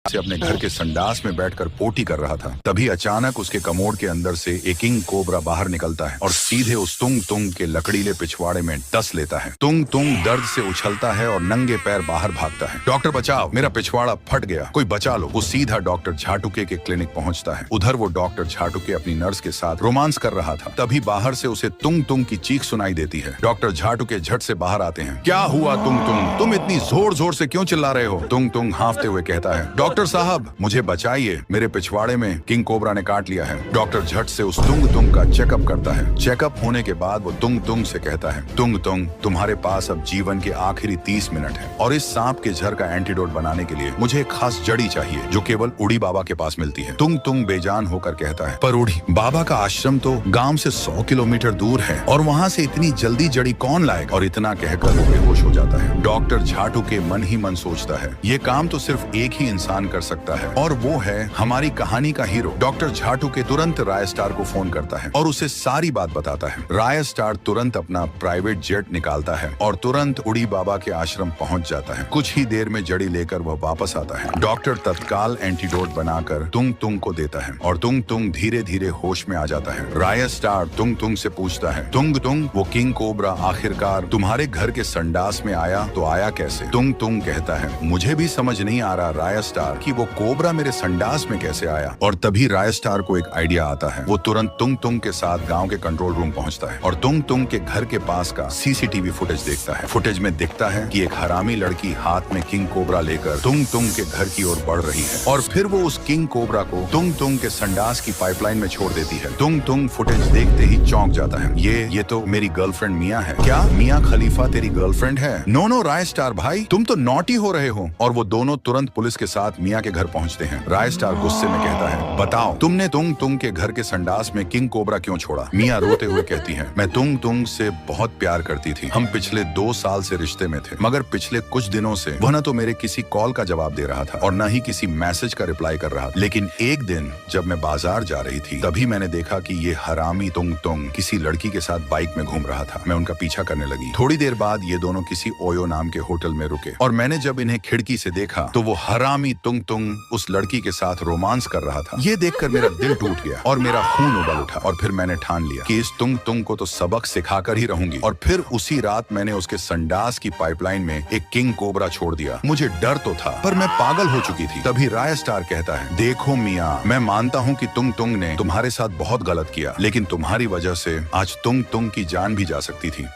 से अपने घर के संडास में बैठकर पोटी कर रहा था। तभी अचानक उसके कमोड के अंदर से एक किंग कोबरा बाहर निकलता है और सीधे उस तुंग तुंग के लकड़ीले पिछवाड़े में डस लेता है। तुंग तुंग दर्द से उछलता है और नंगे पैर बाहर भागता है। डॉक्टर बचाओ, मेरा पिछवाड़ा फट गया, कोई बचा लो। वो सीधा डॉक्टर झाटुके के क्लिनिक पहुंचता है। उधर वो डॉक्टर झाटुके अपनी नर्स के साथ रोमांस कर रहा था। तभी बाहर से उसे तुंग तुंग की चीख सुनाई देती है। डॉक्टर झाटुके झट से बाहर आते हैं। क्या हुआ तुंग तुंग, तुम इतनी जोर जोर से क्यों चिल्ला रहे हो? तुंग तुंग हांफते हुए कहता है, डॉक्टर साहब मुझे बचाइए, मेरे पिछवाड़े में किंग कोबरा ने काट लिया है। डॉक्टर झट से उस तुंग तुंग का चेकअप करता है। चेकअप होने के बाद वो तुंग तुंग से कहता है, तुंग तुंग तुम्हारे पास अब जीवन के आखिरी 30 मिनट है और इस सांप के झर का एंटीडोट बनाने के लिए मुझे एक खास जड़ी चाहिए जो केवल उड़ी बाबा के पास मिलती है। तुंग तुंग बेजान होकर कहता है, पर उड़ी बाबा का आश्रम तो गांव से 100 किलोमीटर दूर है और वहां से इतनी जल्दी जड़ी कौन लाएगा? और इतना कहकर वो बेहोश हो जाता है। डॉक्टर झाटुके मन ही मन सोचता है, ये काम तो सिर्फ एक ही इंसान कर सकता है और वो है हमारी कहानी का हीरो। डॉक्टर झाटुके तुरंत राय स्टार को फोन करता है और उसे सारी बात बताता है। राय स्टार तुरंत अपना प्राइवेट जेट निकालता है और तुरंत उड़ी बाबा के आश्रम पहुंच जाता है। कुछ ही देर में जड़ी लेकर वह वापस आता है। डॉक्टर तत्काल एंटीडोट बनाकर तुंग तुंग को देता है और तुंग तुंग धीरे धीरे होश में आ जाता है। राय स्टार तुंग तुंग से पूछता है, तुंग तुंग वो किंग कोबरा आखिरकार तुम्हारे घर के संडास में आया तो आया कैसे? तुंग तुंग कहता है, मुझे भी समझ नहीं आ रहा राय स्टार कि वो कोबरा मेरे संडास में कैसे आया। और तभी राय स्टार को एक आइडिया आता है। वो तुरंत तुंग तुंग के साथ गांव के कंट्रोल रूम पहुंचता है और तुंग तुंग के घर के पास का सीसीटीवी फुटेज देखता है। फुटेज में दिखता है कि एक हरामी लड़की हाथ में किंग कोबरा लेकर तुंग तुंग के घर की ओर बढ़ रही है और फिर वो उस किंग कोबरा को तुंग तुंग के संडास की पाइपलाइन में छोड़ देती है। तुंग तुंग फुटेज देखते ही चौंक जाता है। ये तो मेरी गर्लफ्रेंड मिया है। क्या मिया खलीफा तेरी गर्लफ्रेंड है? नो राय स्टार भाई, तुम तो नॉटी हो रहे हो। और वो दोनों तुरंत पुलिस के साथ मिया के घर पहुंचते हैं। राय स्टार गुस्से में कहता है, बताओ तुमने तुंग तुंग के घर के संडास में किंग कोबरा क्यों छोड़ा? मिया रोते हुए कहती है, मैं तुंग तुंग से बहुत प्यार करती थी। हम पिछले 2 साल से रिश्ते में थे, मगर पिछले कुछ दिनों से वह न तो मेरे किसी कॉल का जवाब दे रहा था और न ही किसी मैसेज का रिप्लाई कर रहा था। लेकिन एक दिन जब मैं बाजार जा रही थी तभी मैंने देखा कि ये हरामी तुंग तुंग किसी लड़की के साथ बाइक में घूम रहा था। मैं उनका पीछा करने लगी। थोड़ी देर बाद ये दोनों किसी ओयो नाम के होटल में रुके और मैंने जब इन्हें खिड़की से देखा तो वो हरामी तुंग तुंग उस लड़की के साथ रोमांस कर रहा था। ये देखकर मेरा दिल टूट गया और मेरा खून उबल उठा और फिर मैंने ठान लिया कि इस तुंग तुंग को तो सबक सिखाकर ही रहूंगी। और फिर उसी रात मैंने उसके संडास की पाइपलाइन में एक किंग कोबरा छोड़ दिया। मुझे डर तो था पर मैं पागल हो चुकी थी। तभी राय स्टार कहता है, देखो मिया, मैं मानता हूँ कि तुंग तुंग ने तुम्हारे साथ बहुत गलत किया, लेकिन तुम्हारी वजह से आज तुंग तुंग की जान भी जा सकती थी।